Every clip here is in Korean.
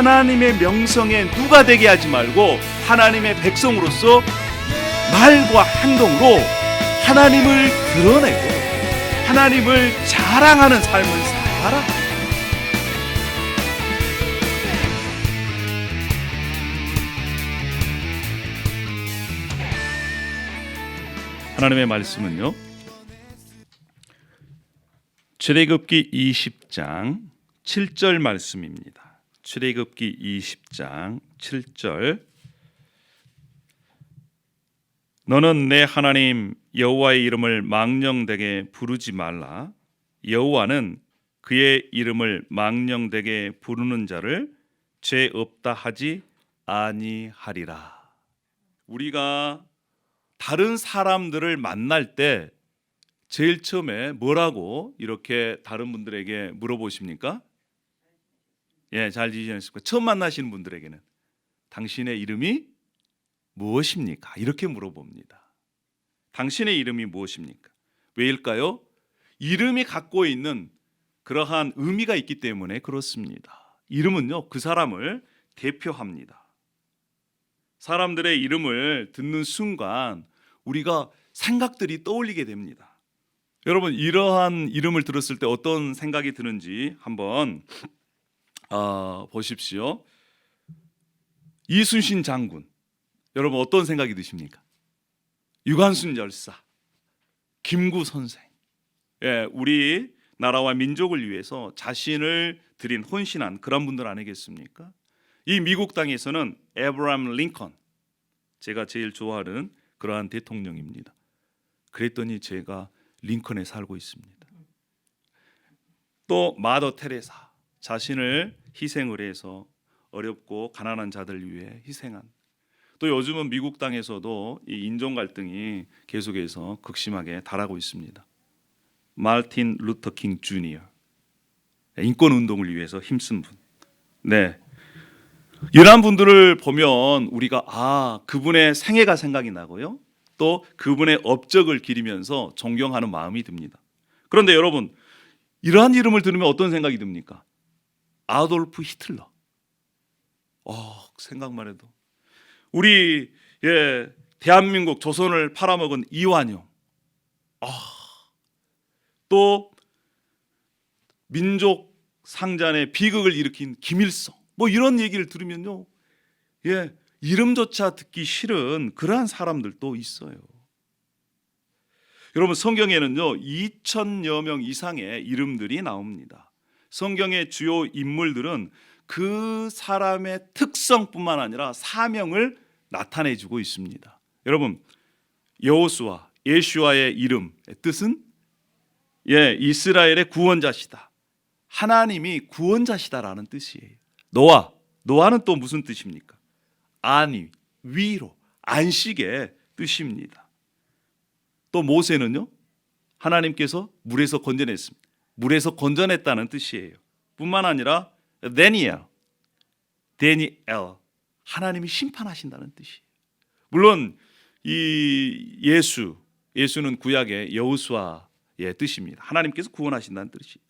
하나님의 명성에 누가 되게 하지 말고 하나님의 백성으로서 말과 행동으로 하나님을 드러내고 하나님을 자랑하는 삶을 살아라. 하나님의 말씀은요, 출애굽기 20장 7절 말씀입니다. 출애굽기 20장 7절. 너는 내 하나님 여호와의 이름을 망령되게 부르지 말라. 여호와는 그의 이름을 망령되게 부르는 자를 죄 없다 하지 아니하리라. 우리가 다른 사람들을 만날 때 제일 처음에 뭐라고 이렇게 다른 분들에게 물어보십니까? 잘 지내십니까? 처음 만나시는 분들에게는 당신의 이름이 무엇입니까? 이렇게 물어봅니다. 당신의 이름이 무엇입니까? 왜일까요? 이름이 갖고 있는 그러한 의미가 있기 때문에 그렇습니다. 이름은요, 그 사람을 대표합니다. 사람들의 이름을 듣는 순간 우리가 생각들이 떠올리게 됩니다. 여러분, 이러한 이름을 들었을 때 어떤 생각이 드는지 한번 보십시오. 이순신 장군, 여러분 어떤 생각이 드십니까? 유관순 열사, 김구 선생, 우리 나라와 민족을 위해서 자신을 드린 헌신한 그런 분들 아니겠습니까? 이 미국 땅에서는 에브라함 링컨, 제가 제일 좋아하는 그러한 대통령입니다. 그랬더니 제가 링컨에 살고 있습니다. 또 마더 테레사, 자신을 희생을 해서 어렵고 가난한 자들 위해 희생한. 또 요즘은 미국 땅에서도 이 인종 갈등이 계속해서 극심하게 달하고 있습니다. 마틴 루터 킹 주니어, 인권 운동을 위해서 힘쓴 분. 이러한 분들을 보면 우리가 그분의 생애가 생각이 나고요, 또 그분의 업적을 기리면서 존경하는 마음이 듭니다. 그런데 여러분, 이러한 이름을 들으면 어떤 생각이 듭니까? 아돌프 히틀러. 생각만 해도 우리 대한민국 조선을 팔아먹은 이완용, 또 민족 상잔의 비극을 일으킨 김일성, 이런 얘기를 들으면요, 이름조차 듣기 싫은 그러한 사람들도 있어요. 여러분, 성경에는요 2,000여 명 이상의 이름들이 나옵니다. 성경의 주요 인물들은 그 사람의 특성뿐만 아니라 사명을 나타내주고 있습니다. 여러분, 여호수아, 예슈아의 이름 뜻은 이스라엘의 구원자시다, 하나님이 구원자시다라는 뜻이에요. 노아는 또 무슨 뜻입니까? 안위, 위로, 안식의 뜻입니다. 또 모세는요, 하나님께서 물에서 건져냈습니다. 물에서 건져냈다는 뜻이에요. 뿐만 아니라 다니엘, 하나님이 심판하신다는 뜻이에요. 물론 이 예수는 구약의 여호수아의 뜻입니다. 하나님께서 구원하신다는 뜻이에요.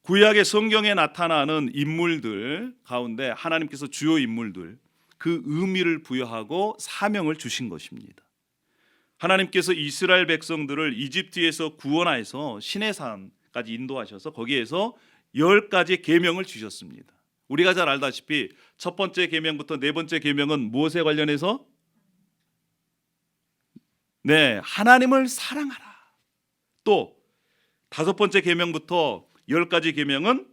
구약의 성경에 나타나는 인물들 가운데 하나님께서 주요 인물들, 그 의미를 부여하고 사명을 주신 것입니다. 하나님께서 이스라엘 백성들을 이집트에서 구원하여서 시내산까지 인도하셔서 거기에서 10가지 계명을 주셨습니다. 우리가 잘 알다시피 첫 번째 계명부터 네 번째 계명은 무엇에 관련해서? 하나님을 사랑하라. 또 다섯 번째 계명부터 10가지 계명은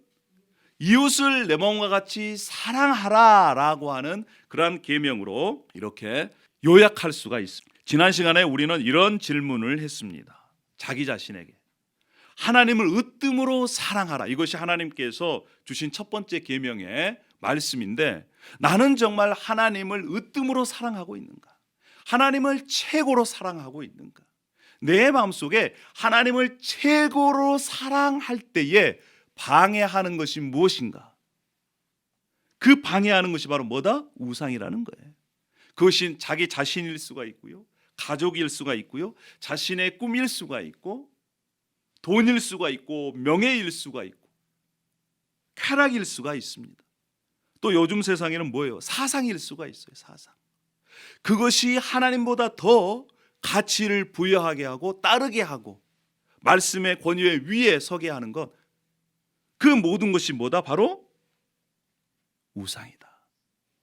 이웃을 내 몸과 같이 사랑하라라고 하는 그러한 계명으로 이렇게 요약할 수가 있습니다. 지난 시간에 우리는 이런 질문을 했습니다. 자기 자신에게 하나님을 으뜸으로 사랑하라. 이것이 하나님께서 주신 첫 번째 계명의 말씀인데, 나는 정말 하나님을 으뜸으로 사랑하고 있는가? 하나님을 최고로 사랑하고 있는가? 내 마음속에 하나님을 최고로 사랑할 때에 방해하는 것이 무엇인가? 그 방해하는 것이 바로 뭐다? 우상이라는 거예요. 그것이 자기 자신일 수가 있고요, 가족일 수가 있고요, 자신의 꿈일 수가 있고, 돈일 수가 있고, 명예일 수가 있고, 쾌락일 수가 있습니다. 또 요즘 세상에는 뭐예요? 사상일 수가 있어요. 사상. 그것이 하나님보다 더 가치를 부여하게 하고 따르게 하고 말씀의 권위의 위에 서게 하는 것, 그 모든 것이 뭐다? 바로 우상이다.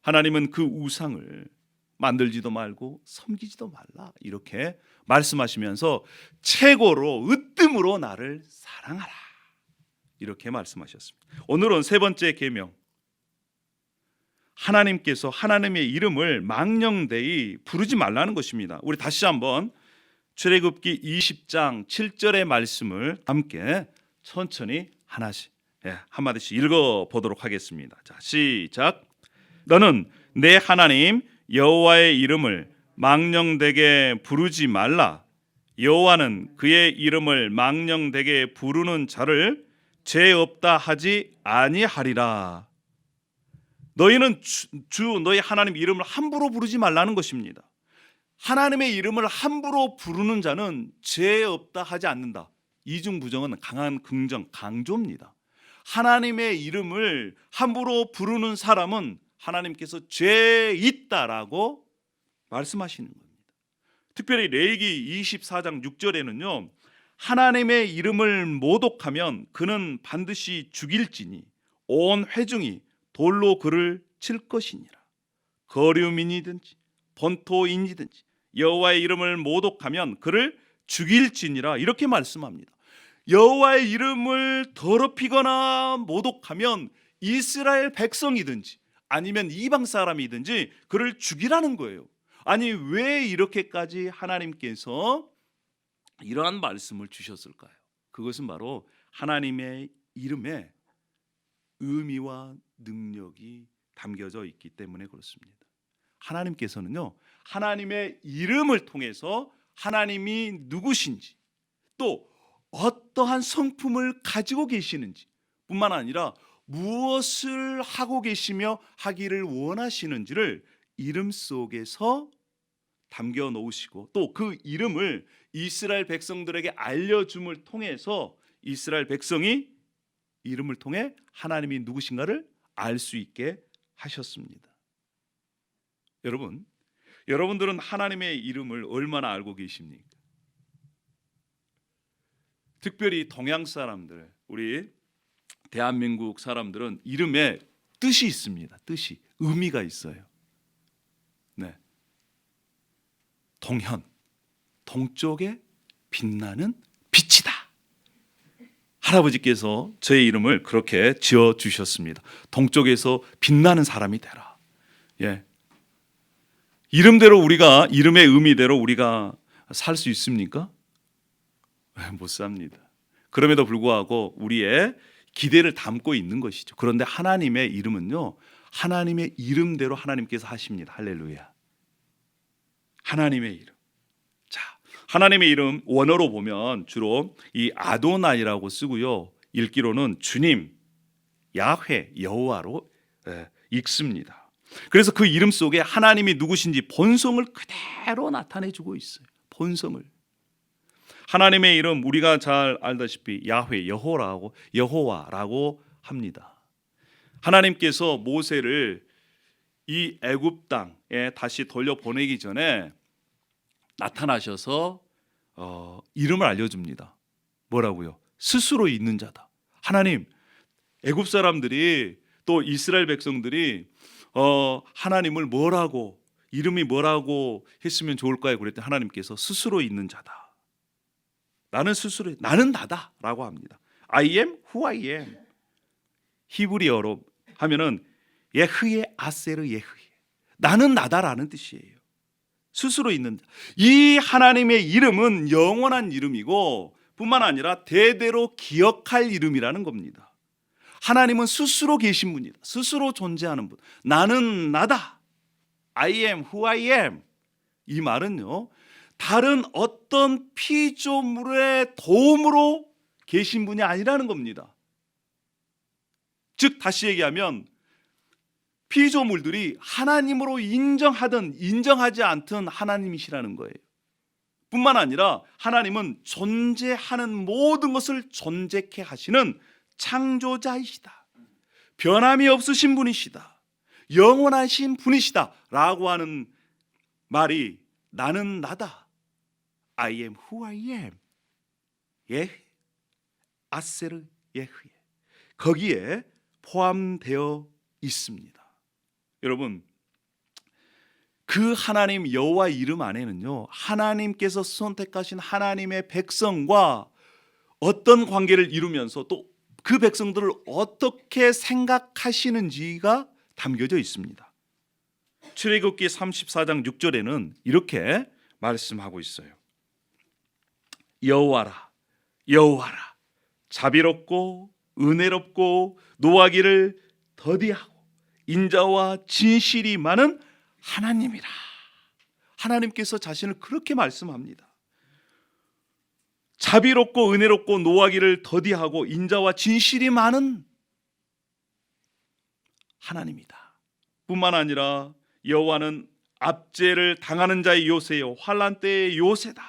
하나님은 그 우상을 만들지도 말고 섬기지도 말라 이렇게 말씀하시면서 최고로 으뜸으로 나를 사랑하라 이렇게 말씀하셨습니다. 오늘은 세 번째 계명, 하나님께서 하나님의 이름을 망령되이 부르지 말라는 것입니다. 우리 다시 한번 출애굽기 20장 7절의 말씀을 함께 천천히 하나씩 한마디씩 읽어보도록 하겠습니다. 자, 시작. 너는 내 하나님 여호와의 이름을 망령되게 부르지 말라. 여호와는 그의 이름을 망령되게 부르는 자를 죄 없다 하지 아니하리라. 너희는 주 너희 하나님 이름을 함부로 부르지 말라는 것입니다. 하나님의 이름을 함부로 부르는 자는 죄 없다 하지 않는다. 이중부정은 강한 긍정, 강조입니다. 하나님의 이름을 함부로 부르는 사람은 하나님께서 죄 있다라고 말씀하시는 겁니다. 특별히 레위기 24장 6절에는요, 하나님의 이름을 모독하면 그는 반드시 죽일지니 온 회중이 돌로 그를 칠 것이니라. 거류민이든지 본토인이든지 여호와의 이름을 모독하면 그를 죽일지니라 이렇게 말씀합니다. 여호와의 이름을 더럽히거나 모독하면 이스라엘 백성이든지 아니면 이방 사람이든지 그를 죽이라는 거예요. 아니 왜 이렇게까지 하나님께서 이러한 말씀을 주셨을까요? 그것은 바로 하나님의 이름에 의미와 능력이 담겨져 있기 때문에 그렇습니다. 하나님께서는요, 하나님의 이름을 통해서 하나님이 누구신지 또 어떠한 성품을 가지고 계시는지 뿐만 아니라 무엇을 하고 계시며 하기를 원하시는지를 이름 속에서 담겨 놓으시고 또 그 이름을 이스라엘 백성들에게 알려줌을 통해서 이스라엘 백성이 이름을 통해 하나님이 누구신가를 알 수 있게 하셨습니다. 여러분들은 하나님의 이름을 얼마나 알고 계십니까? 특별히 동양 사람들, 우리 대한민국 사람들은 이름에 뜻이 있습니다. 뜻이, 의미가 있어요. 네. 동현, 동쪽에 빛나는 빛이다. 할아버지께서 저의 이름을 그렇게 지어 주셨습니다. 동쪽에서 빛나는 사람이 되라. 예. 이름대로 우리가, 이름의 의미대로 우리가 살 수 있습니까? 못 삽니다. 그럼에도 불구하고 우리의 기대를 담고 있는 것이죠. 그런데 하나님의 이름은요, 하나님의 이름대로 하나님께서 하십니다. 할렐루야. 하나님의 이름. 자, 하나님의 이름 원어로 보면 주로 이 아도나이라고 쓰고요, 읽기로는 주님, 야훼, 여호와로 읽습니다. 그래서 그 이름 속에 하나님이 누구신지 본성을 그대로 나타내주고 있어요. 본성을. 하나님의 이름 우리가 잘 알다시피 야훼, 여호와라고 합니다. 하나님께서 모세를 이 애굽 땅에 다시 돌려보내기 전에 나타나셔서 이름을 알려줍니다. 뭐라고요? 스스로 있는 자다. 하나님, 애굽 사람들이 또 이스라엘 백성들이 하나님을 뭐라고, 이름이 뭐라고 했으면 좋을까요? 그랬더니 하나님께서 스스로 있는 자다. 나는 나다라고 합니다. I am who I am. 히브리어로 하면은 예흐예 아세르 예흐예. 나는 나다라는 뜻이에요. 스스로 있는 자. 이 하나님의 이름은 영원한 이름이고 뿐만 아니라 대대로 기억할 이름이라는 겁니다. 하나님은 스스로 계신 분이다. 스스로 존재하는 분. 나는 나다. I am who I am. 이 말은요, 다른 어떤 피조물의 도움으로 계신 분이 아니라는 겁니다. 즉 다시 얘기하면 피조물들이 하나님으로 인정하든 인정하지 않든 하나님이시라는 거예요. 뿐만 아니라 하나님은 존재하는 모든 것을 존재케 하시는 창조자이시다. 변함이 없으신 분이시다, 영원하신 분이시다 라고 하는 말이 나는 나다, I am who I am, 예, 아세르 예흐예, 거기에 포함되어 있습니다. 여러분, 그 하나님 여호와 이름 안에는요, 하나님께서 선택하신 하나님의 백성과 어떤 관계를 이루면서 또 그 백성들을 어떻게 생각하시는지가 담겨져 있습니다. 출애굽기 34장 6절에는 이렇게 말씀하고 있어요. 여호와라, 여호와라, 자비롭고 은혜롭고 노하기를 더디하고 인자와 진실이 많은 하나님이라. 하나님께서 자신을 그렇게 말씀합니다. 자비롭고 은혜롭고 노하기를 더디하고 인자와 진실이 많은 하나님이다. 뿐만 아니라 여호와는 압제를 당하는 자의 요새요, 환난 때의 요새다.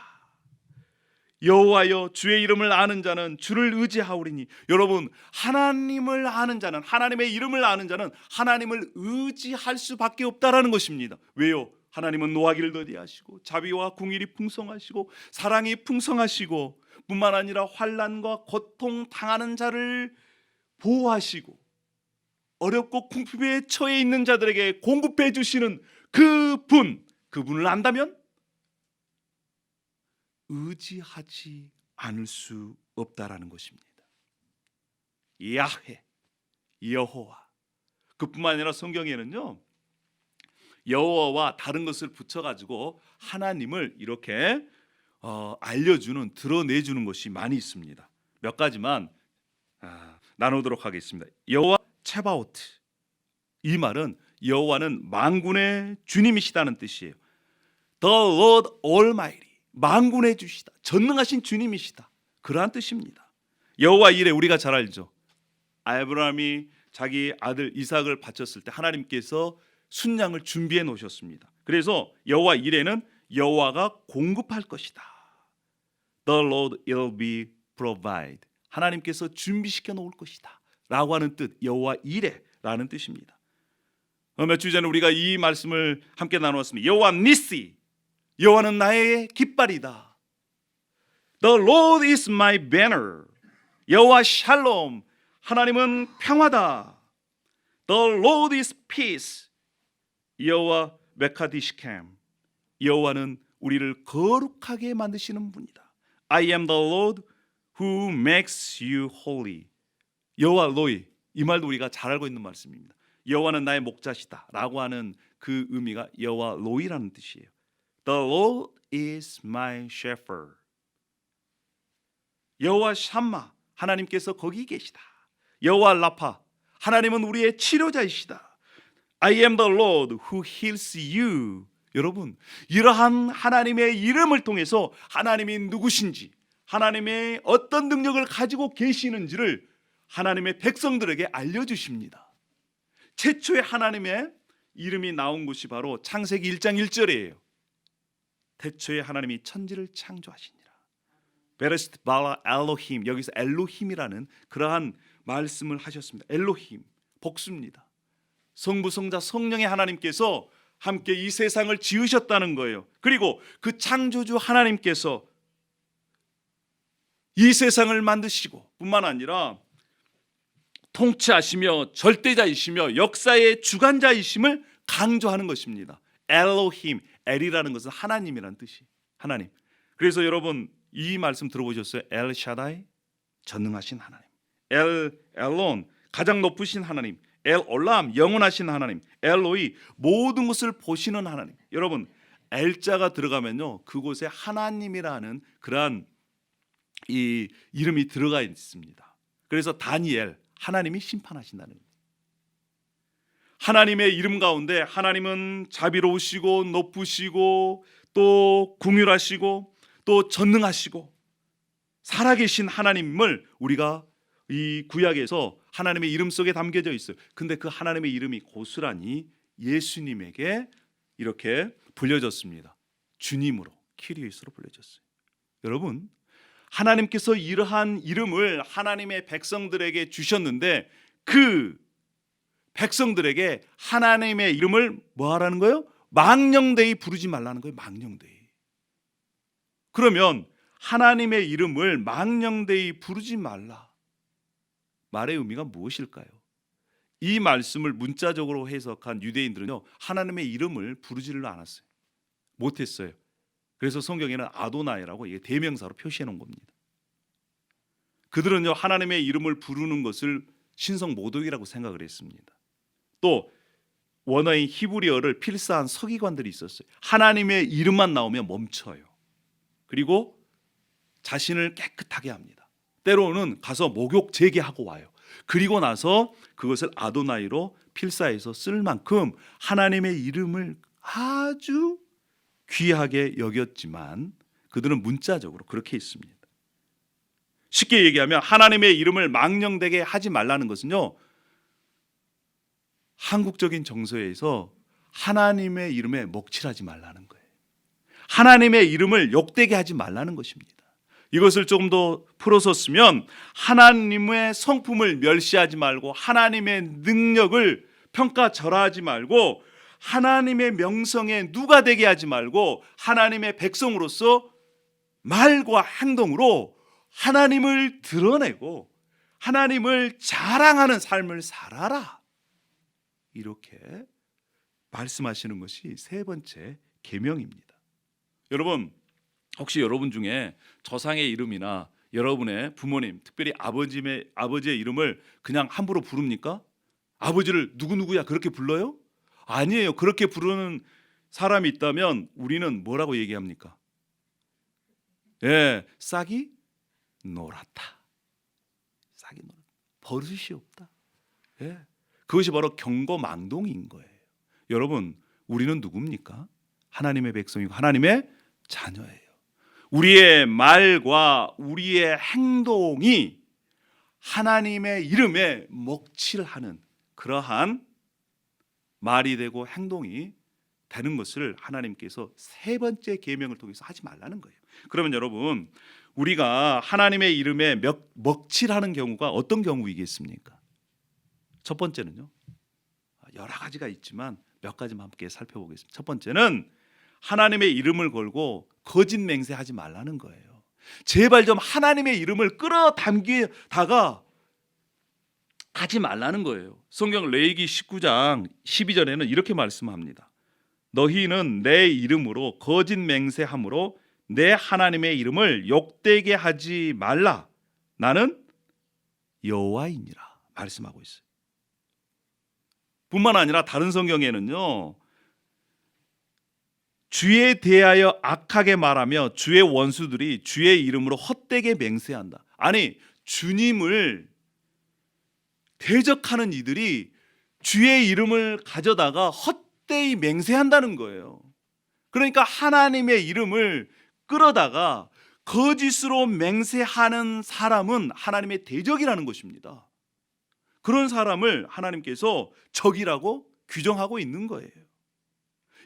여호와여, 주의 이름을 아는 자는 주를 의지하오리니. 여러분, 하나님을 아는 자는, 하나님의 이름을 아는 자는 하나님을 의지할 수밖에 없다라는 것입니다. 왜요? 하나님은 노하기를 더디하시고 자비와 공의를 풍성하시고 사랑이 풍성하시고 뿐만 아니라 환난과 고통 당하는 자를 보호하시고 어렵고 궁핍에 처해 있는 자들에게 공급해 주시는 그분을 안다면 의지하지 않을 수 없다라는 것입니다. 야훼, 여호와. 그뿐만 아니라 성경에는요, 여호와와 다른 것을 붙여가지고 하나님을 이렇게 알려주는, 드러내주는 것이 많이 있습니다. 몇 가지만 나누도록 하겠습니다. 여호와 체바오트, 이 말은 여호와는 만군의 주님이시다는 뜻이에요. The Lord Almighty, 만군의 주시다, 전능하신 주님이시다, 그러한 뜻입니다. 여호와 이레, 우리가 잘 알죠. 아브라함이 자기 아들 이삭을 바쳤을 때 하나님께서 순양을 준비해 놓으셨습니다. 그래서 여호와 이레는 여호와가 공급할 것이다. The Lord will be provide, 하나님께서 준비시켜 놓을 것이다 라고 하는 뜻, 여호와 이레라는 뜻입니다. 몇 주 전에 우리가 이 말씀을 함께 나누었습니다. 여호와 니시, 여호와는 나의 깃발이다. The Lord is my banner. 여호와 샬롬, 하나님은 평화다. The Lord is peace. 여호와 메카디시캠, 여호와는 우리를 거룩하게 만드시는 분이다. I am the Lord who makes you holy. 여호와 로이, 이 말도 우리가 잘 알고 있는 말씀입니다. 여호와는 나의 목자시다 라고 하는 그 의미가 여호와 로이라는 뜻이에요. The Lord is my shepherd. 여호와 샴마, 하나님께서 거기 계시다. 여호와 라파, 하나님은 우리의 치료자이시다. I am the Lord who heals you. 여러분, 이러한 하나님의 이름을 통해서 하나님이 누구신지, 하나님의 어떤 능력을 가지고 계시는지를 하나님의 백성들에게 알려주십니다. 최초의 하나님의 이름이 나온 곳이 바로 창세기 1장 1절이에요. 태초에 하나님이 천지를 창조하시니라. 베레시트 바라 엘로힘, 여기서 엘로힘이라는 그러한 말씀을 하셨습니다. 엘로힘, 복수입니다. 성부, 성자, 성령의 하나님께서 함께 이 세상을 지으셨다는 거예요. 그리고 그 창조주 하나님께서 이 세상을 만드시고 뿐만 아니라 통치하시며 절대자이시며 역사의 주관자이심을 강조하는 것입니다. 엘로힘, 엘이라는 것은 하나님이라는 뜻이, 하나님. 그래서 여러분 이 말씀 들어보셨어요? 엘 샤다이, 전능하신 하나님. 엘 엘론, 가장 높으신 하나님. 엘 올람, 영원하신 하나님. 엘로이, 모든 것을 보시는 하나님. 여러분, 엘자가 들어가면요, 그곳에 하나님이라는 그러한 이 이름이 들어가 있습니다. 그래서 다니엘, 하나님이 심판하신다는 겁니다. 하나님의 이름 가운데 하나님은 자비로우시고 높으시고 또 긍휼하시고 또 전능하시고 살아계신 하나님을 우리가 이 구약에서 하나님의 이름 속에 담겨져 있어요. 근데 그 하나님의 이름이 고스란히 예수님에게 이렇게 불려졌습니다. 주님으로, 키리스로 불려졌어요. 여러분, 하나님께서 이러한 이름을 하나님의 백성들에게 주셨는데 그 백성들에게 하나님의 이름을 뭐 하라는 거예요? 망령되이 부르지 말라는 거예요. 망령되이. 그러면 하나님의 이름을 망령되이 부르지 말라. 말의 의미가 무엇일까요? 이 말씀을 문자적으로 해석한 유대인들은요, 하나님의 이름을 부르지를 않았어요. 못했어요. 그래서 성경에는 아도나이라고 이게 대명사로 표시해 놓은 겁니다. 그들은요, 하나님의 이름을 부르는 것을 신성 모독이라고 생각을 했습니다. 또 원어인 히브리어를 필사한 서기관들이 있었어요. 하나님의 이름만 나오면 멈춰요. 그리고 자신을 깨끗하게 합니다. 때로는 가서 목욕 재개하고 와요. 그리고 나서 그것을 아도나이로 필사해서 쓸 만큼 하나님의 이름을 아주 귀하게 여겼지만 그들은 문자적으로 그렇게 했습니다. 쉽게 얘기하면 하나님의 이름을 망령되게 하지 말라는 것은요, 한국적인 정서에서 하나님의 이름에 먹칠하지 말라는 거예요. 하나님의 이름을 욕되게 하지 말라는 것입니다. 이것을 조금 더 풀어서 쓰면 하나님의 성품을 멸시하지 말고 하나님의 능력을 평가절하하지 말고 하나님의 명성에 누가 되게 하지 말고 하나님의 백성으로서 말과 행동으로 하나님을 드러내고 하나님을 자랑하는 삶을 살아라. 이렇게 말씀하시는 것이 세 번째 계명입니다. 여러분, 혹시 여러분 중에 조상의 이름이나 여러분의 부모님, 특별히 아버지의 이름을 그냥 함부로 부릅니까? 아버지를 누구누구야 그렇게 불러요? 아니에요. 그렇게 부르는 사람이 있다면 우리는 뭐라고 얘기합니까? 예, 싹이 노랗다. 싹이 노랗다. 버릇이 없다. 예, 그것이 바로 경거망동인 거예요. 여러분, 우리는 누굽니까? 하나님의 백성이고 하나님의 자녀예요. 우리의 말과 우리의 행동이 하나님의 이름에 먹칠하는 그러한 말이 되고 행동이 되는 것을 하나님께서 세 번째 계명을 통해서 하지 말라는 거예요. 그러면 여러분, 우리가 하나님의 이름에 먹칠하는 경우가 어떤 경우이겠습니까? 첫 번째는요, 여러 가지가 있지만 몇 가지만 함께 살펴보겠습니다. 첫 번째는 하나님의 이름을 걸고 거짓 맹세하지 말라는 거예요. 제발 좀 하나님의 이름을 끌어당기다가 하지 말라는 거예요. 성경 레위기 19장 12절에는 이렇게 말씀합니다. 너희는 내 이름으로 거짓 맹세함으로 내 하나님의 이름을 욕되게 하지 말라. 나는 여호와이니라 말씀하고 있어요. 뿐만 아니라 다른 성경에는요, 주에 대하여 악하게 말하며 주의 원수들이 주의 이름으로 헛되게 맹세한다. 아니, 주님을 대적하는 이들이 주의 이름을 가져다가 헛되이 맹세한다는 거예요. 그러니까 하나님의 이름을 끌어다가 거짓으로 맹세하는 사람은 하나님의 대적이라는 것입니다. 그런 사람을 하나님께서 적이라고 규정하고 있는 거예요.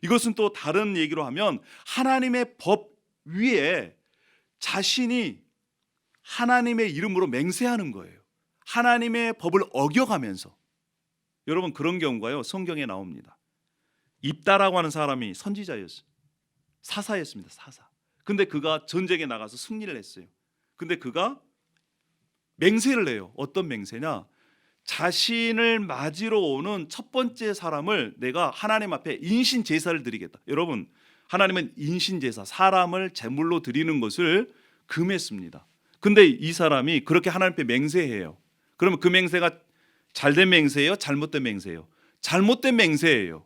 이것은 또 다른 얘기로 하면 하나님의 법 위에 자신이 하나님의 이름으로 맹세하는 거예요. 하나님의 법을 어겨가면서. 여러분, 그런 경우가요, 성경에 나옵니다. 입다라고 하는 사람이 선지자였어요. 사사였습니다. 사사. 근데 그가 전쟁에 나가서 승리를 했어요. 근데 그가 맹세를 해요. 어떤 맹세냐? 자신을 맞으러 오는 첫 번째 사람을 내가 하나님 앞에 인신 제사를 드리겠다. 여러분, 하나님은 인신 제사, 사람을 제물로 드리는 것을 금했습니다. 근데 이 사람이 그렇게 하나님 앞에 맹세해요. 그러면 그 맹세가 잘된 맹세예요? 잘못된 맹세예요? 잘못된 맹세예요.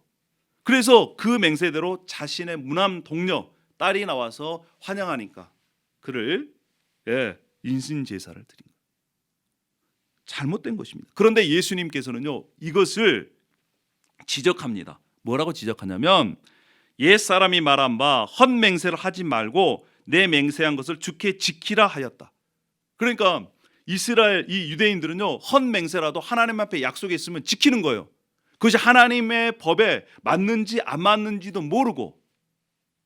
그래서 그 맹세대로 자신의 무남 동료 딸이 나와서 환영하니까 그를 인신 제사를 드린 거예요. 잘못된 것입니다. 그런데 예수님께서는요, 이것을 지적합니다. 뭐라고 지적하냐면 옛 사람이 말한 바 헛맹세를 하지 말고 내 맹세한 것을 주께 지키라 하였다. 그러니까 이스라엘 이 유대인들은요, 헛맹세라도 하나님 앞에 약속했으면 지키는 거예요. 그것이 하나님의 법에 맞는지 안 맞는지도 모르고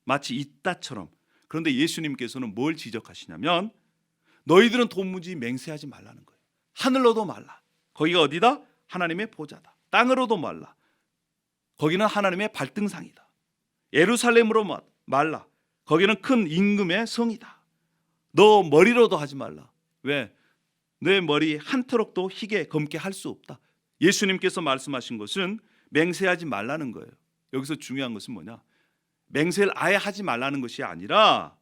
마치 있다처럼. 그런데 예수님께서는 뭘 지적하시냐면 너희들은 도무지 맹세하지 말라는 거예요. 하늘로도 말라. 거기가 어디다? 하나님의 보좌다. 땅으로도 말라. 거기는 하나님의 발등상이다. 예루살렘으로 말라. 거기는 큰 임금의 성이다. 너 머리로도 하지 말라. 왜? 내 머리 한 트럭도 희게 검게 할 수 없다. 예수님께서 말씀하신 것은 맹세하지 말라는 거예요. 여기서 중요한 것은 뭐냐? 맹세를 아예 하지 말라는 것이 아니라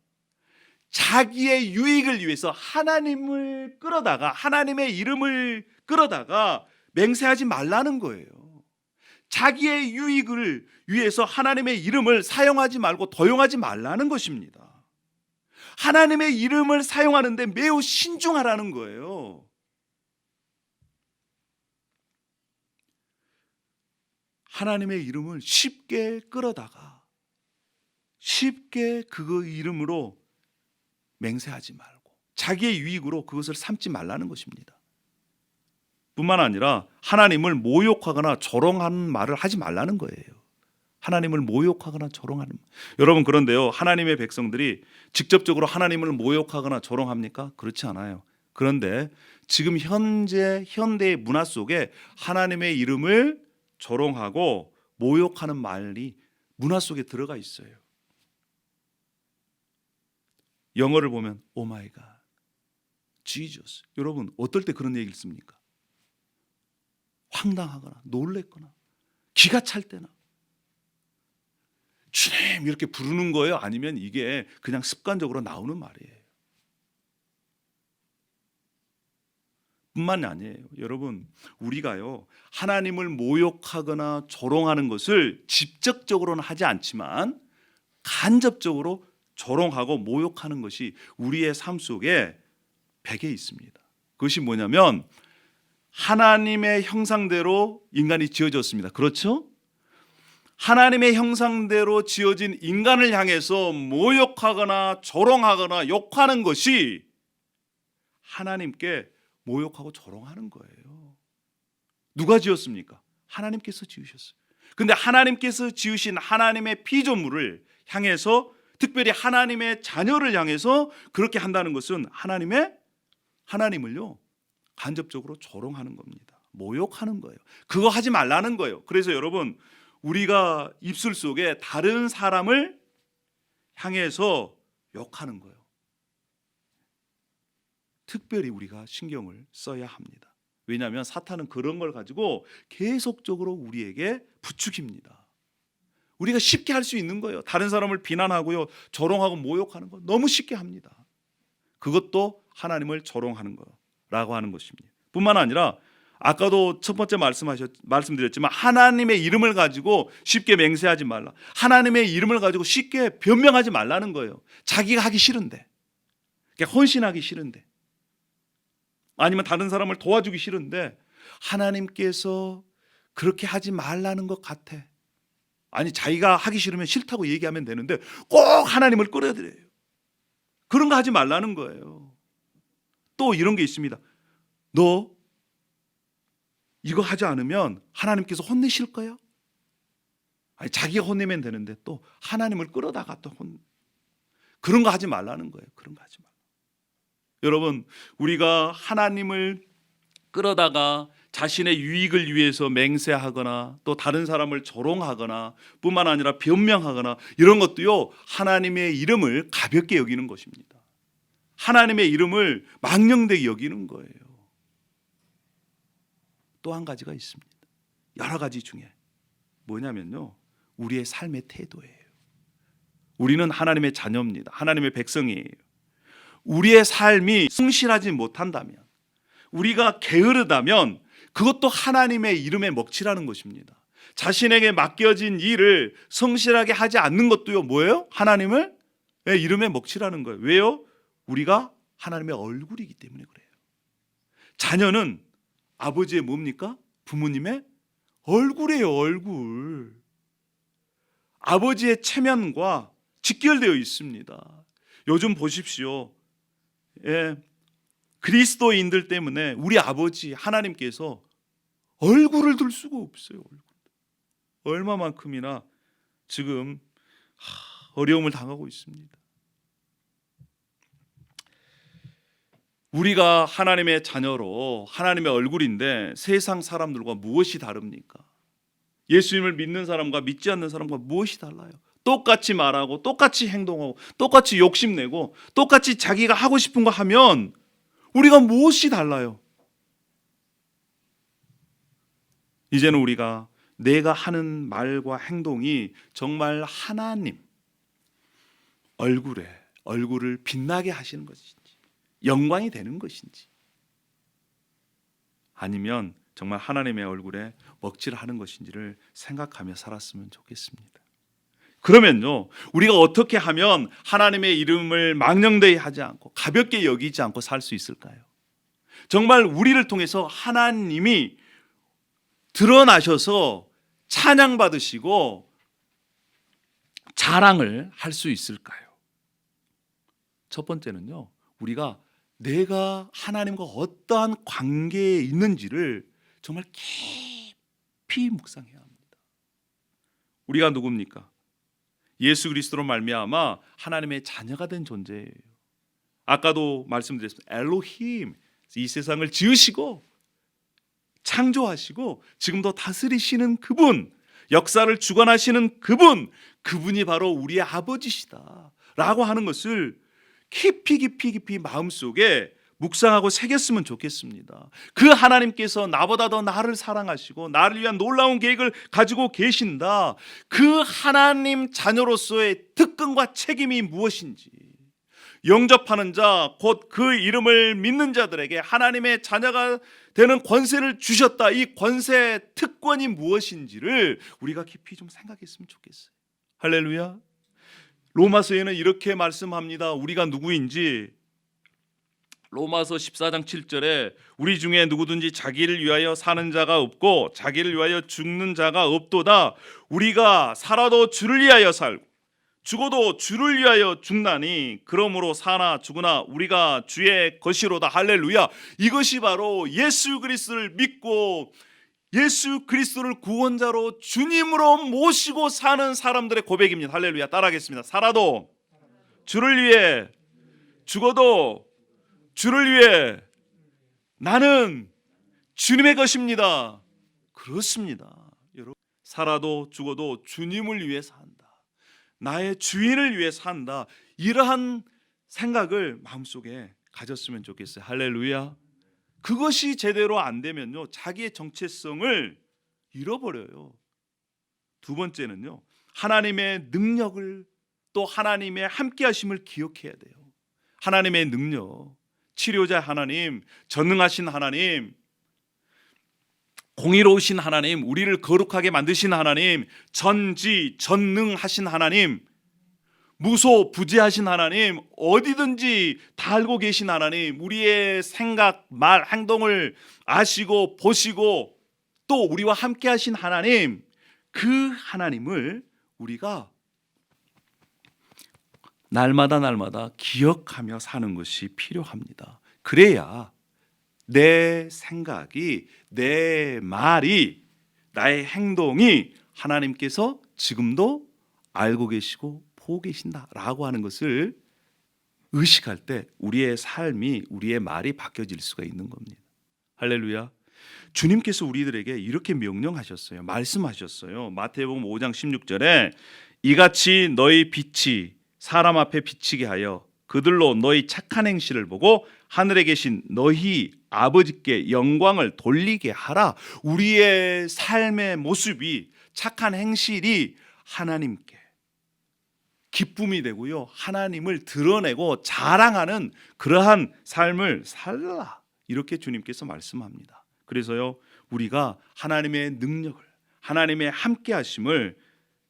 자기의 유익을 위해서 하나님을 끌어다가, 하나님의 이름을 끌어다가 맹세하지 말라는 거예요. 자기의 유익을 위해서 하나님의 이름을 사용하지 말고 도용하지 말라는 것입니다. 하나님의 이름을 사용하는데 매우 신중하라는 거예요. 하나님의 이름을 쉽게 끌어다가 쉽게 그 이름으로 맹세하지 말고 자기의 유익으로 그것을 삼지 말라는 것입니다. 뿐만 아니라 하나님을 모욕하거나 조롱하는 말을 하지 말라는 거예요. 하나님을 모욕하거나 조롱하는 말. 여러분, 그런데요, 하나님의 백성들이 직접적으로 하나님을 모욕하거나 조롱합니까? 그렇지 않아요. 그런데 지금 현대의 문화 속에 하나님의 이름을 조롱하고 모욕하는 말이 문화 속에 들어가 있어요. 영어를 보면 오 마이 갓, 지저스. 여러분, 어떨 때 그런 얘기를 씁니까? 황당하거나 놀랬거나 기가 찰 때나 주님 이렇게 부르는 거예요? 아니면 이게 그냥 습관적으로 나오는 말이에요? 뿐만 아니에요. 여러분, 우리가요, 하나님을 모욕하거나 조롱하는 것을 직접적으로는 하지 않지만 간접적으로 조롱하고 모욕하는 것이 우리의 삶 속에 배겨 있습니다. 그것이 뭐냐면 하나님의 형상대로 인간이 지어졌습니다. 그렇죠? 하나님의 형상대로 지어진 인간을 향해서 모욕하거나 조롱하거나 욕하는 것이 하나님께 모욕하고 조롱하는 거예요. 누가 지었습니까? 하나님께서 지으셨어요. 근데 하나님께서 지으신 하나님의 피조물을 향해서, 특별히 하나님의 자녀를 향해서 그렇게 한다는 것은 하나님을요 간접적으로 조롱하는 겁니다. 모욕하는 거예요. 그거 하지 말라는 거예요. 그래서 여러분, 우리가 입술 속에 다른 사람을 향해서 욕하는 거예요. 특별히 우리가 신경을 써야 합니다. 왜냐하면 사탄은 그런 걸 가지고 계속적으로 우리에게 부추깁니다. 우리가 쉽게 할 수 있는 거예요. 다른 사람을 비난하고요, 조롱하고 모욕하는 거 너무 쉽게 합니다. 그것도 하나님을 조롱하는 거라고 하는 것입니다. 뿐만 아니라 아까도 첫 번째 말씀드렸지만 하나님의 이름을 가지고 쉽게 맹세하지 말라. 하나님의 이름을 가지고 쉽게 변명하지 말라는 거예요. 자기가 하기 싫은데, 헌신하기 싫은데, 아니면 다른 사람을 도와주기 싫은데 하나님께서 그렇게 하지 말라는 것 같아. 아니, 자기가 하기 싫으면 싫다고 얘기하면 되는데 꼭 하나님을 끌어들여요. 그런 거 하지 말라는 거예요. 또 이런 게 있습니다. 너 이거 하지 않으면 하나님께서 혼내실 거야? 아니, 자기가 혼내면 되는데 또 하나님을 끌어다가 또 그런 거 하지 말라는 거예요. 그런 거 하지 말라. 여러분, 우리가 하나님을 끌어다가 자신의 유익을 위해서 맹세하거나 또 다른 사람을 조롱하거나 뿐만 아니라 변명하거나 이런 것도요, 하나님의 이름을 가볍게 여기는 것입니다. 하나님의 이름을 망령되게 여기는 거예요. 또 한 가지가 있습니다. 여러 가지 중에 뭐냐면요, 우리의 삶의 태도예요. 우리는 하나님의 자녀입니다. 하나님의 백성이에요. 우리의 삶이 성실하지 못한다면, 우리가 게으르다면 그것도 하나님의 이름에 먹칠하는 것입니다. 자신에게 맡겨진 일을 성실하게 하지 않는 것도요, 뭐예요? 하나님의 이름에 먹칠하는 거예요. 왜요? 우리가 하나님의 얼굴이기 때문에 그래요. 자녀는 아버지의 뭡니까? 부모님의 얼굴이에요. 얼굴. 아버지의 체면과 직결되어 있습니다. 요즘 보십시오. 그리스도인들 때문에 우리 아버지 하나님께서 얼굴을 들 수가 없어요. 얼마만큼이나 지금 어려움을 당하고 있습니다. 우리가 하나님의 자녀로 하나님의 얼굴인데 세상 사람들과 무엇이 다릅니까? 예수님을 믿는 사람과 믿지 않는 사람과 무엇이 달라요? 똑같이 말하고 똑같이 행동하고 똑같이 욕심내고 똑같이 자기가 하고 싶은 거 하면 우리가 무엇이 달라요? 이제는 우리가 내가 하는 말과 행동이 정말 하나님 얼굴을 빛나게 하시는 것인지 영광이 되는 것인지 아니면 정말 하나님의 얼굴에 먹칠하는 것인지를 생각하며 살았으면 좋겠습니다. 그러면요, 우리가 어떻게 하면 하나님의 이름을 망령되이 하지 않고 가볍게 여기지 않고 살 수 있을까요? 정말 우리를 통해서 하나님이 드러나셔서 찬양받으시고 자랑을 할 수 있을까요? 첫 번째는요, 우리가 내가 하나님과 어떠한 관계에 있는지를 정말 깊이 묵상해야 합니다. 우리가 누굽니까? 예수 그리스도로 말미암아 하나님의 자녀가 된 존재예요. 아까도 말씀드렸습니다. 엘로힘, 이 세상을 지으시고 창조하시고 지금도 다스리시는 그분, 역사를 주관하시는 그분이 바로 우리의 아버지시다 라고 하는 것을 깊이 마음속에 묵상하고 새겼으면 좋겠습니다. 그 하나님께서 나보다 더 나를 사랑하시고 나를 위한 놀라운 계획을 가지고 계신다. 그 하나님 자녀로서의 특권과 책임이 무엇인지, 영접하는 자, 곧 그 이름을 믿는 자들에게 하나님의 자녀가 되는 권세를 주셨다. 이 권세 특권이 무엇인지를 우리가 깊이 좀 생각했으면 좋겠어요. 할렐루야. 로마서에는 이렇게 말씀합니다. 우리가 누구인지. 로마서 14장 7절에 우리 중에 누구든지 자기를 위하여 사는 자가 없고 자기를 위하여 죽는 자가 없도다. 우리가 살아도 주를 위하여 살고 죽어도 주를 위하여 죽나니 그러므로 사나 죽으나 우리가 주의 것이로다. 할렐루야. 이것이 바로 예수 그리스도를 믿고 예수 그리스도를 구원자로 주님으로 모시고 사는 사람들의 고백입니다. 할렐루야. 따라하겠습니다. 살아도 주를 위해, 죽어도 주를 위해, 나는 주님의 것입니다. 그렇습니다. 여러분, 살아도 죽어도 주님을 위해 산다. 나의 주인을 위해 산다. 이러한 생각을 마음속에 가졌으면 좋겠어요. 할렐루야. 그것이 제대로 안 되면요, 자기의 정체성을 잃어버려요. 두 번째는요, 하나님의 능력을, 또 하나님의 함께하심을 기억해야 돼요. 하나님의 능력, 치료자 하나님, 전능하신 하나님, 공의로우신 하나님, 우리를 거룩하게 만드신 하나님, 전지전능하신 하나님, 무소부재하신 하나님, 어디든지 다 알고 계신 하나님, 우리의 생각, 말, 행동을 아시고 보시고 또 우리와 함께 하신 하나님, 그 하나님을 우리가 날마다 기억하며 사는 것이 필요합니다. 그래야 내 생각이, 내 말이, 나의 행동이 하나님께서 지금도 알고 계시고 보고 계신다라고 하는 것을 의식할 때 우리의 삶이, 우리의 말이 바뀌어질 수가 있는 겁니다. 할렐루야. 주님께서 우리들에게 이렇게 명령하셨어요. 말씀하셨어요. 마태복음 5장 16절에 이같이 너희 빛이 사람 앞에 비치게 하여 그들로 너희 착한 행실을 보고 하늘에 계신 너희 아버지께 영광을 돌리게 하라. 우리의 삶의 모습이, 착한 행실이 하나님께 기쁨이 되고요, 하나님을 드러내고 자랑하는 그러한 삶을 살라. 이렇게 주님께서 말씀합니다. 그래서요, 우리가 하나님의 능력을, 하나님의 함께 하심을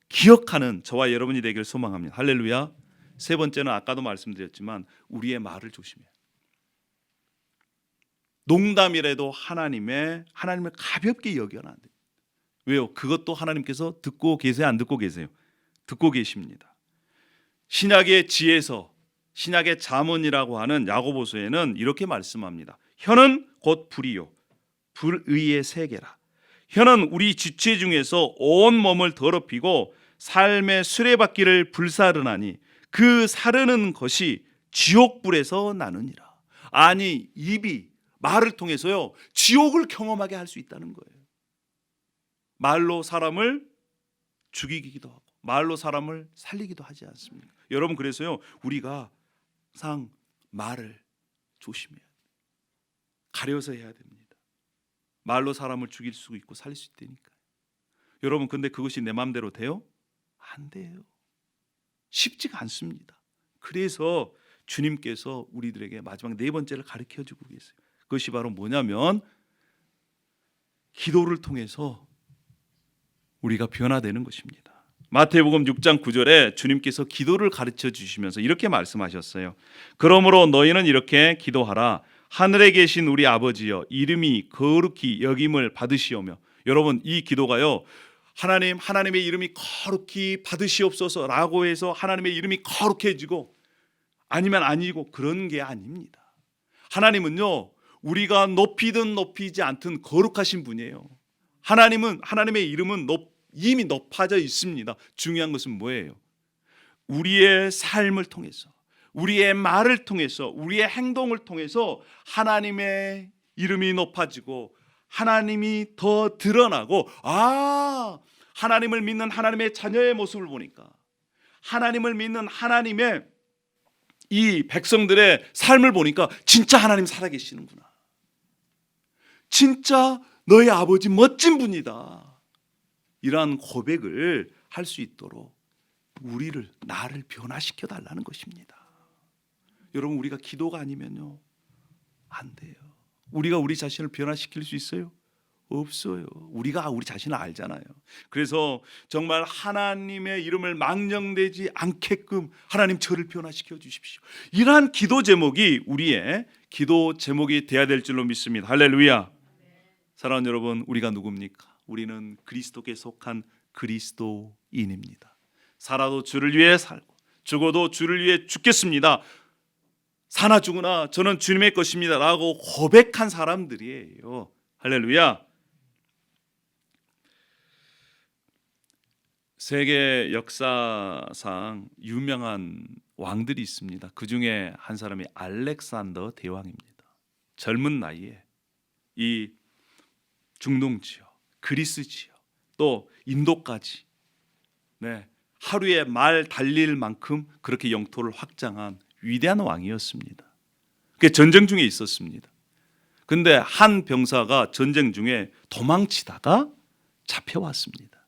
기억하는 저와 여러분이 되기를 소망합니다. 할렐루야. 세 번째는 아까도 말씀드렸지만 우리의 말을 조심해요. 농담이라도 하나님을 가볍게 여겨는 안 돼요. 왜요? 그것도 하나님께서 듣고 계세요? 안 듣고 계세요? 듣고 계십니다. 신약의 지혜서, 신약의 잠언이라고 하는 야고보서에는 이렇게 말씀합니다. 혀는 곧 불이요 불의의 세계라. 혀는 우리 지체 중에서 온 몸을 더럽히고 삶의 수레바퀴를 불사르나니 그 사르는 것이 지옥불에서 나느니라. 아니 입이 말을 통해서요 지옥을 경험하게 할 수 있다는 거예요. 말로 사람을 죽이기도 하고 말로 사람을 살리기도 하지 않습니까? 여러분, 그래서요 우리가 항상 말을 조심해야 돼요. 가려서 해야 됩니다. 말로 사람을 죽일 수 있고 살릴 수 있다니까요. 여러분, 근데 그것이 내 마음대로 돼요? 안 돼요. 쉽지가 않습니다. 그래서 주님께서 우리들에게 마지막 네 번째를 가르쳐 주고 계세요. 그것이 바로 뭐냐면 기도를 통해서 우리가 변화되는 것입니다. 마태복음 6장 9절에 주님께서 기도를 가르쳐 주시면서 이렇게 말씀하셨어요. 그러므로 너희는 이렇게 기도하라. 하늘에 계신 우리 아버지여, 이름이 거룩히 여김을 받으시오며. 여러분, 이 기도가요 하나님의 이름이 거룩히 받으시옵소서라고 해서 하나님의 이름이 거룩해지고 아니면 아니고 그런 게 아닙니다. 하나님은요 우리가 높이든 높이지 않든 거룩하신 분이에요. 하나님의 이름은 이미 높아져 있습니다. 중요한 것은 뭐예요? 우리의 삶을 통해서, 우리의 말을 통해서, 우리의 행동을 통해서 하나님의 이름이 높아지고 하나님이 더 드러나고, 하나님을 믿는 하나님의 자녀의 모습을 보니까, 하나님을 믿는 하나님의 이 백성들의 삶을 보니까 진짜 하나님 살아계시는구나, 진짜 너희 아버지 멋진 분이다, 이러한 고백을 할 수 있도록 나를 변화시켜 달라는 것입니다. 여러분, 우리가 기도가 아니면요 안 돼요. 우리가 우리 자신을 변화시킬 수 있어요? 없어요. 우리가 우리 자신을 알잖아요. 그래서 정말 하나님의 이름을 망령되지 않게끔 하나님 저를 변화시켜 주십시오, 이러한 기도 제목이 우리의 기도 제목이 되어야 될 줄로 믿습니다. 할렐루야. 사랑하는 여러분, 우리가 누굽니까? 우리는 그리스도께 속한 그리스도인입니다. 살아도 주를 위해 살고 죽어도 주를 위해 죽겠습니다. 사나 죽으나 저는 주님의 것입니다 라고 고백한 사람들이에요. 할렐루야. 세계 역사상 유명한 왕들이 있습니다. 그 중에 한 사람이 알렉산더 대왕입니다. 젊은 나이에 이 중동 지역, 그리스 지역, 또 인도까지 하루에 말 달릴 만큼 그렇게 영토를 확장한 위대한 왕이었습니다. 그게 전쟁 중에 있었습니다. 근데 한 병사가 전쟁 중에 도망치다가 잡혀왔습니다.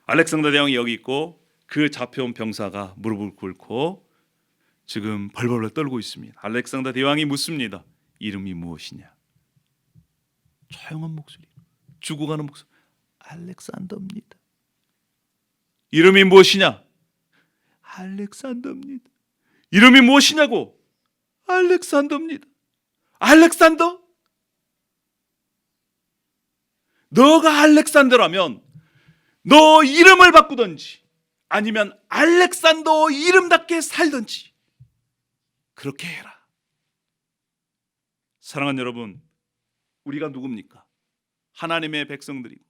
알렉산더 대왕이 여기 있고 그 잡혀온 병사가 무릎을 꿇고 지금 벌벌 떨고 있습니다. 알렉산더 대왕이 묻습니다. 이름이 무엇이냐? 조용한 목소리, 죽어가는 목소리. 알렉산더입니다. 이름이 무엇이냐? 알렉산더입니다. 이름이 무엇이냐고? 알렉산더입니다. 알렉산더? 너가 알렉산더라면 너 이름을 바꾸든지 아니면 알렉산더 이름답게 살든지 그렇게 해라. 사랑하는 여러분, 우리가 누굽니까? 하나님의 백성들이고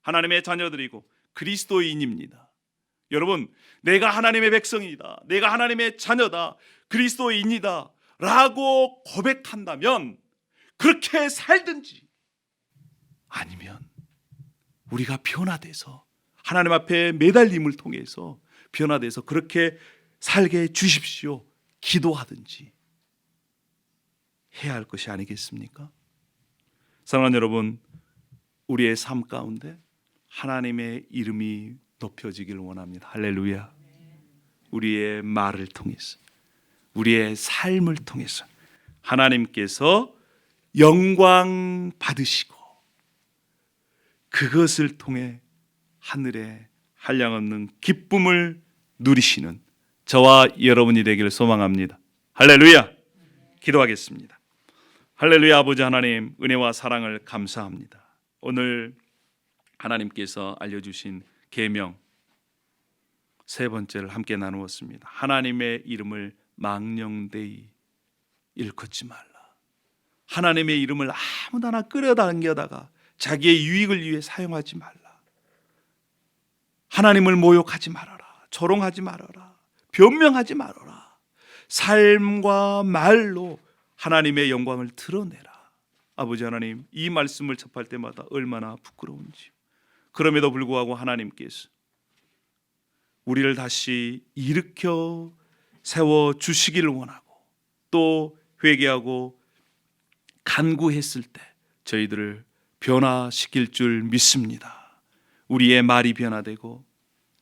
하나님의 자녀들이고 그리스도인입니다. 여러분, 내가 하나님의 백성이다, 내가 하나님의 자녀다, 그리스도인이다 라고 고백한다면 그렇게 살든지 아니면 우리가 변화돼서 하나님 앞에 매달림을 통해서 변화돼서 그렇게 살게 해 주십시오 기도하든지 해야 할 것이 아니겠습니까? 사랑하는 여러분, 우리의 삶 가운데 하나님의 이름이 높여지기를 원합니다. 할렐루야. 우리의 말을 통해서, 우리의 삶을 통해서 하나님께서 영광 받으시고 그것을 통해 하늘에 한량없는 기쁨을 누리시는 저와 여러분이 되기를 소망합니다. 할렐루야. 기도하겠습니다. 할렐루야. 아버지 하나님, 은혜와 사랑을 감사합니다. 오늘 하나님께서 알려주신 계명 세 번째를 함께 나누었습니다. 하나님의 이름을 망령되이 일컫지 말라. 하나님의 이름을 아무데나 끌어당겨다가 자기의 유익을 위해 사용하지 말라. 하나님을 모욕하지 말아라. 조롱하지 말아라. 변명하지 말아라. 삶과 말로 하나님의 영광을 드러내라. 아버지 하나님, 이 말씀을 접할 때마다 얼마나 부끄러운지. 그럼에도 불구하고 하나님께서 우리를 다시 일으켜 세워 주시기를 원하고 또 회개하고 간구했을 때 저희들을 변화시킬 줄 믿습니다. 우리의 말이 변화되고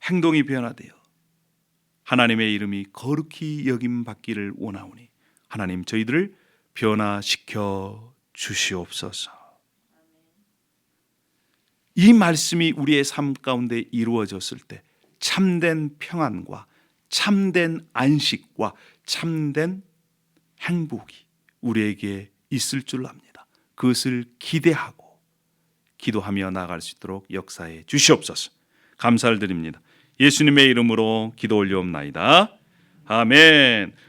행동이 변화되어 하나님의 이름이 거룩히 여김 받기를 원하오니 하나님 저희들을 변화시켜 주시옵소서. 이 말씀이 우리의 삶 가운데 이루어졌을 때 참된 평안과 참된 안식과 참된 행복이 우리에게 있을 줄 압니다. 그것을 기대하고 기도하며 나아갈 수 있도록 역사해 주시옵소서. 감사를 드립니다. 예수님의 이름으로 기도 올려옵나이다. 아멘.